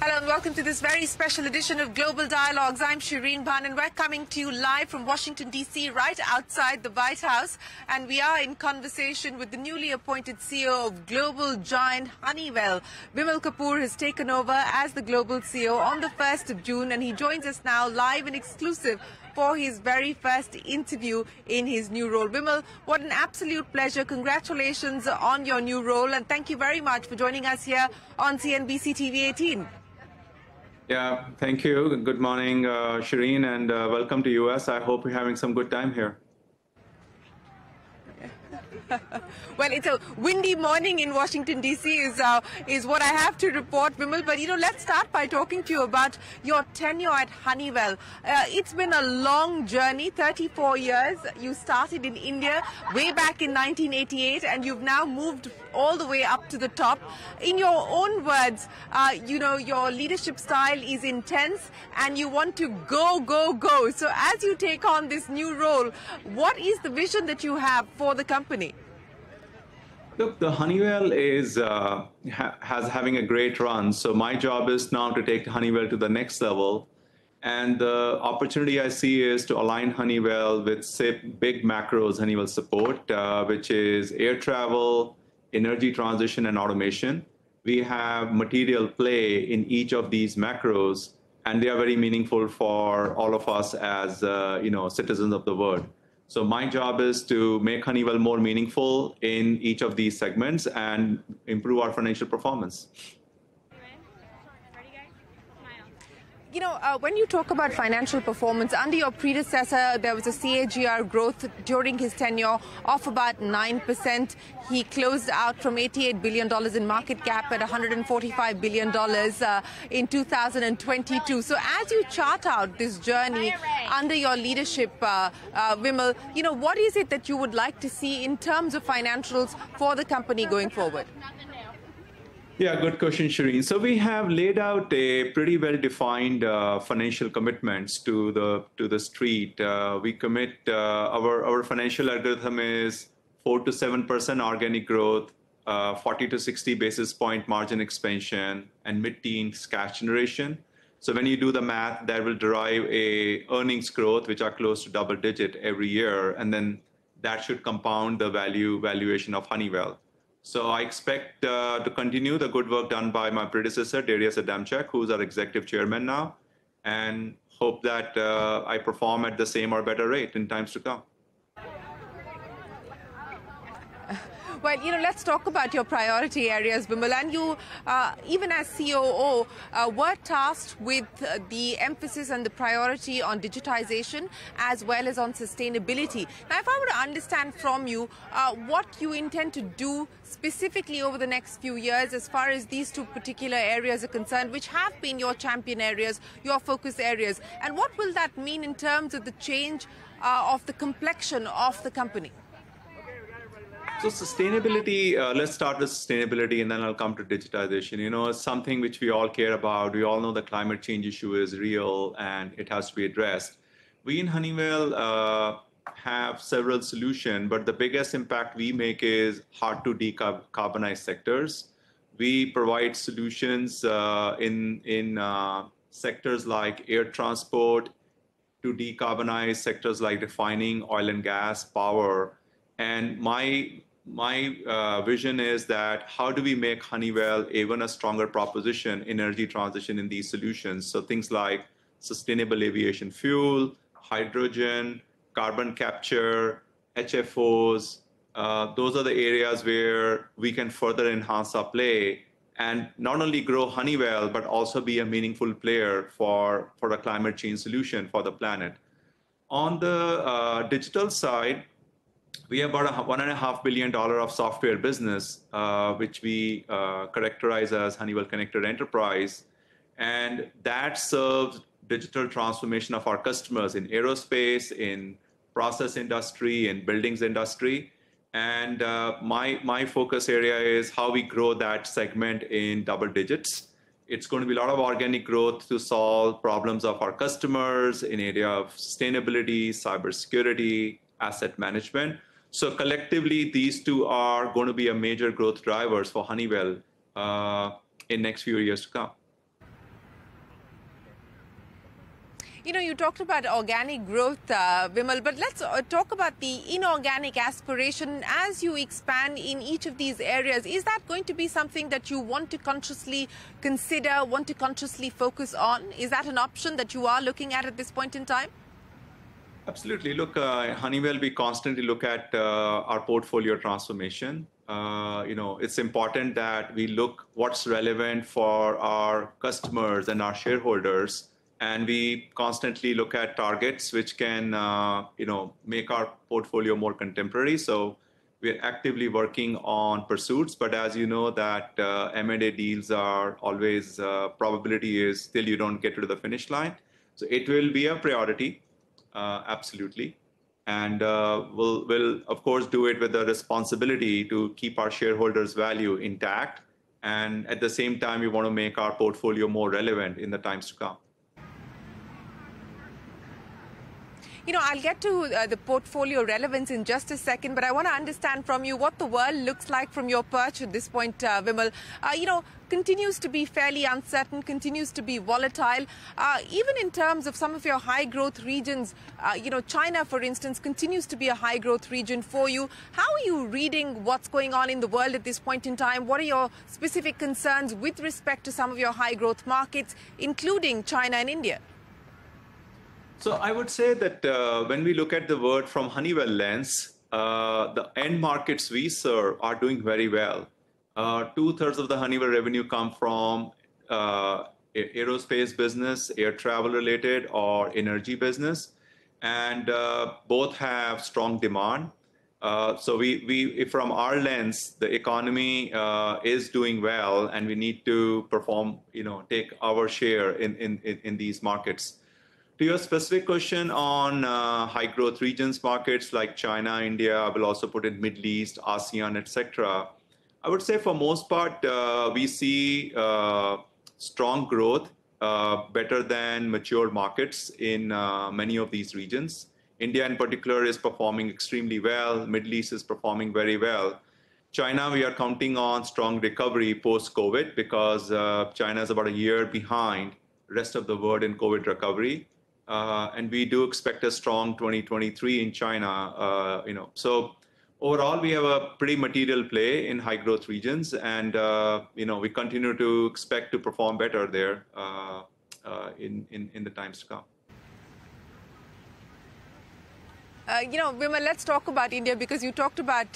Hello and welcome to this very special edition of Global Dialogues. I'm Shereen Bhan and we're coming to you live from Washington, D.C., right outside the White House. And we are in conversation with the newly appointed CEO of global giant Honeywell. Vimal Kapur has taken over as the global CEO on the 1st of June, and he joins us now live and exclusive for his very first interview in his new role. Vimal, what an absolute pleasure. Congratulations on your new role, and thank you very much for joining us here on CNBC-TV18. Yeah, thank you. Good morning, Shereen, and welcome to US. I hope you're having some good time here. Well, it's a windy morning in Washington, D.C. is what I have to report, Vimal. But, let's start by talking to you about your tenure at Honeywell. It's been a long journey, 34 years. You started in India way back in 1988, and you've now moved all the way up to the top. In your own words, your leadership style is intense, and you want to go, go, go. So as you take on this new role, what is the vision that you have for the company? Look, the Honeywell is having a great run. So my job is now to take Honeywell to the next level. And the opportunity I see is to align Honeywell with, say, big macros Honeywell support, which is air travel, energy transition, and automation. We have material play in each of these macros, and they are very meaningful for all of us as citizens of the world. So my job is to make Honeywell more meaningful in each of these segments and improve our financial performance. When you talk about financial performance, under your predecessor, there was a CAGR growth during his tenure of about 9%. He closed out from $88 billion in market cap at $145 billion in 2022. So as you chart out this journey under your leadership, Vimal, what is it that you would like to see in terms of financials for the company going forward? Yeah, good question, Shereen. So we have laid out a pretty well-defined financial commitments to the street. We commit our financial algorithm is 4 to 7% organic growth, 40 to 60 basis point margin expansion, and mid-teens cash generation. So when you do the math, that will derive a earnings growth which are close to double-digit every year, and then that should compound the valuation of Honeywell. So I expect to continue the good work done by my predecessor, Darius Adamczyk, who's our executive chairman now, and hope that I perform at the same or better rate in times to come. Well, let's talk about your priority areas, Vimal. And you, even as COO, were tasked with the emphasis and the priority on digitization as well as on sustainability. Now, if I were to understand from you what you intend to do specifically over the next few years as far as these two particular areas are concerned, which have been your champion areas, your focus areas, and what will that mean in terms of the change of the complexion of the company? So sustainability, let's start with sustainability and then I'll come to digitization. It's something which we all care about. We all know the climate change issue is real and it has to be addressed. We in Honeywell have several solutions, but the biggest impact we make is hard to decarbonize sectors. We provide solutions in sectors like air transport to decarbonize sectors like refining, oil and gas, power. And my vision is that how do we make Honeywell even a stronger proposition in energy transition in these solutions? So things like sustainable aviation fuel, hydrogen, carbon capture, HFOs, those are the areas where we can further enhance our play and not only grow Honeywell, but also be a meaningful player for the climate change solution for the planet. On the digital side, we have about $1.5 billion of software business, which we characterize as Honeywell Connected Enterprise. And that serves digital transformation of our customers in aerospace, in process industry, in buildings industry. And my focus area is how we grow that segment in double digits. It's going to be a lot of organic growth to solve problems of our customers in area of sustainability, cybersecurity, asset management. So collectively, these two are going to be a major growth drivers for Honeywell in next few years to come. You know, you talked about organic growth, Vimal, but let's talk about the inorganic aspiration as you expand in each of these areas. Is that going to be something that you want to consciously consider, want to consciously focus on? Is that an option that you are looking at this point in time? Absolutely. Look, Honeywell, we constantly look at our portfolio transformation. It's important that we look what's relevant for our customers and our shareholders, and we constantly look at targets which can, make our portfolio more contemporary. So we're actively working on pursuits, but as you know that M&A deals are always, probability is still you don't get to the finish line. So it will be a priority, absolutely. And we'll, of course, do it with the responsibility to keep our shareholders' value intact. And at the same time, we want to make our portfolio more relevant in the times to come. You know, I'll get to the portfolio relevance in just a second, but I want to understand from you what the world looks like from your perch at this point, Vimal. Continues to be fairly uncertain, continues to be volatile. Even in terms of some of your high growth regions, China, for instance, continues to be a high growth region for you. How are you reading what's going on in the world at this point in time? What are your specific concerns with respect to some of your high growth markets, including China and India? So I would say that when we look at the world from Honeywell lens, the end markets we serve are doing very well. 2/3 of the Honeywell revenue come from aerospace business, air travel related, or energy business, and both have strong demand. So we from our lens, the economy is doing well, and we need to perform, take our share in these markets. To your specific question on high growth regions markets like China, India, I will also put in Middle East, ASEAN, etc. I would say for most part, we see strong growth, better than mature markets in many of these regions. India in particular is performing extremely well. Middle East is performing very well. China, we are counting on strong recovery post-COVID because China is about a year behind the rest of the world in COVID recovery. And we do expect a strong 2023 in China. So overall, we have a pretty material play in high growth regions, and we continue to expect to perform better there in the times to come. Vimal, let's talk about India, because you talked about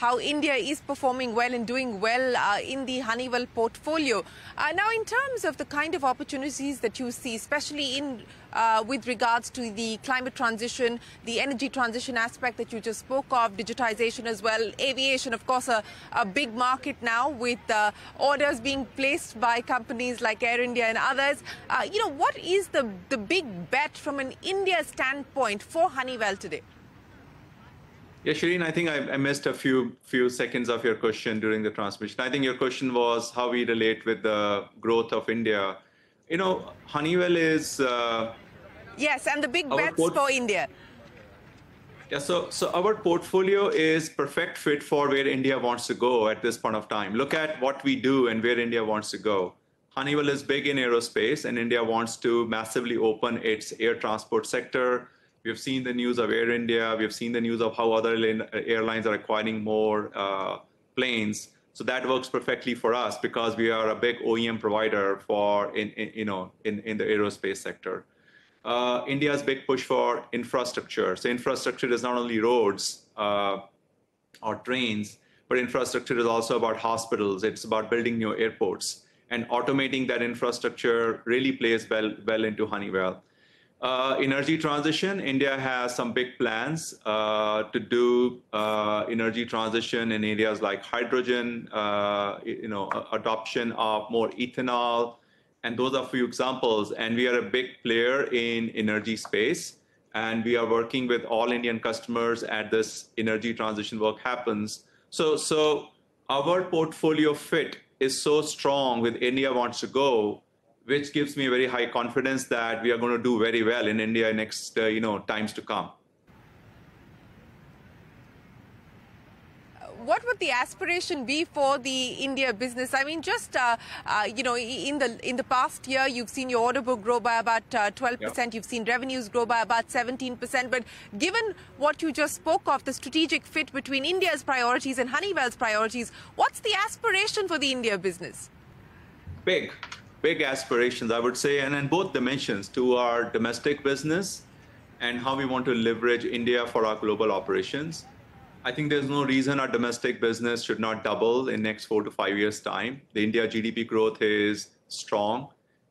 how India is performing well and doing well in the Honeywell portfolio. Now, in terms of the kind of opportunities that you see, especially with regards to the climate transition, the energy transition aspect that you just spoke of, digitization as well, aviation, of course, a big market now with orders being placed by companies like Air India and others. What is the big bet from an India standpoint for Honeywell today? Yeah, Shereen, I think I missed a few seconds of your question during the transmission. I think your question was how we relate with the growth of India. Honeywell is... yes, and the big bets for India. Yeah, so our portfolio is perfect fit for where India wants to go at this point of time. Look at what we do and where India wants to go. Honeywell is big in aerospace, and India wants to massively open its air transport sector. We've seen the news of Air India. We've seen the news of how other airlines are acquiring more planes. So that works perfectly for us because we are a big OEM provider for in the aerospace sector. India's big push for infrastructure. So infrastructure is not only roads or trains, but infrastructure is also about hospitals. It's about building new airports, and automating that infrastructure really plays well into Honeywell. Energy transition, India has some big plans to do energy transition in areas like hydrogen, adoption of more ethanol, and those are a few examples. And we are a big player in energy space, and we are working with all Indian customers as this energy transition work happens. So our portfolio fit is so strong with India wants to go, which gives me very high confidence that we are going to do very well in India next, times to come. what would the aspiration be for the India business? I mean, just you know, in the past year, you've seen your order book grow by about 12%. Yeah. You've seen revenues grow by about 17%. But given what you just spoke of, the strategic fit between India's priorities and Honeywell's priorities, what's the aspiration for the India business? Big aspirations, I would say, and in both dimensions, to our domestic business and how we want to leverage India for our global operations. I think there's no reason our domestic business should not double in next 4 to 5 years' time. The India GDP growth is strong,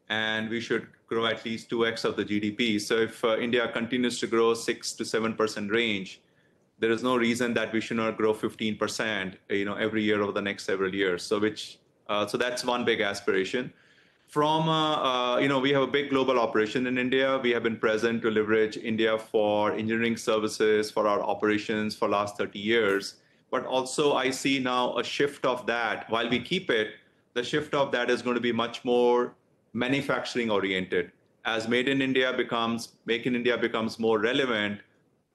and we should grow at least 2x of the GDP. So if India continues to grow 6 to 7% range, there is no reason that we should not grow 15%, every year over the next several years. So that's one big aspiration. From, we have a big global operation in India. We have been present to leverage India for engineering services, for our operations for last 30 years. But also I see now a shift of that. While we keep it, the shift of that is going to be much more manufacturing oriented. As Make in India becomes more relevant,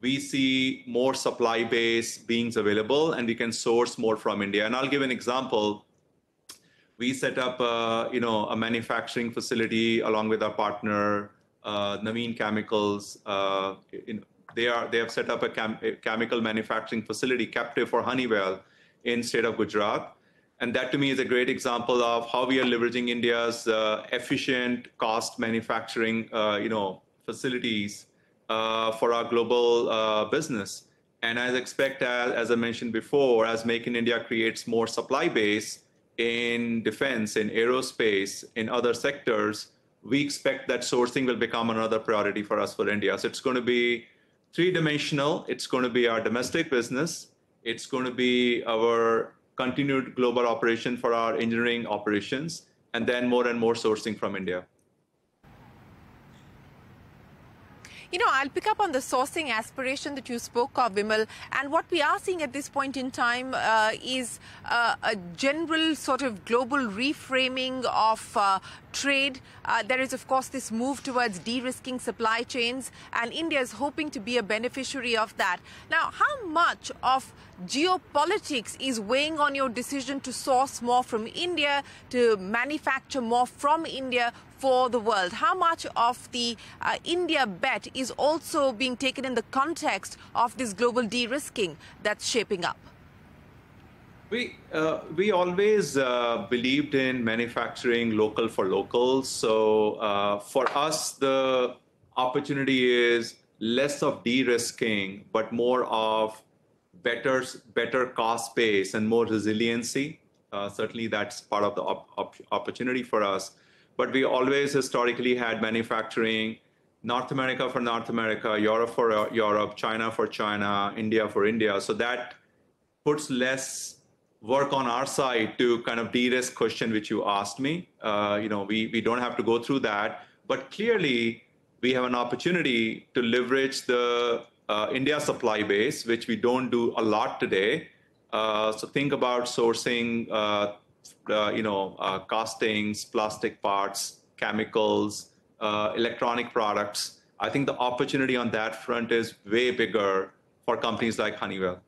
we see more supply base being available, and we can source more from India. And I'll give an example. We set up, a manufacturing facility along with our partner, Naveen Chemicals. They have set up a chemical manufacturing facility captive for Honeywell in state of Gujarat. And that to me is a great example of how we are leveraging India's efficient cost manufacturing, facilities for our global business. And as I mentioned before, as Make in India creates more supply base in defense, in aerospace, in other sectors, we expect that sourcing will become another priority for us for India. So it's going to be three-dimensional. It's going to be our domestic business. It's going to be our continued global operation for our engineering operations, and then more and more sourcing from India. I'll pick up on the sourcing aspiration that you spoke of, Vimal. And what we are seeing at this point in time is a general sort of global reframing of trade. There is, of course, this move towards de-risking supply chains, and India is hoping to be a beneficiary of that. Now, how much of geopolitics is weighing on your decision to source more from India, to manufacture more from India for the world? How much of the India bet is also being taken in the context of this global de-risking that's shaping up? We always believed in manufacturing local for local. So for us, the opportunity is less of de-risking, but more of better cost base and more resiliency. Certainly, that's part of the opportunity for us. But we always historically had manufacturing North America for North America, Europe for Europe, China for China, India for India. So that puts less work on our side to kind of de-risk question which you asked me. We don't have to go through that. But clearly, we have an opportunity to leverage the India supply base, which we don't do a lot today. So think about sourcing castings, plastic parts, chemicals, electronic products. I think the opportunity on that front is way bigger for companies like Honeywell.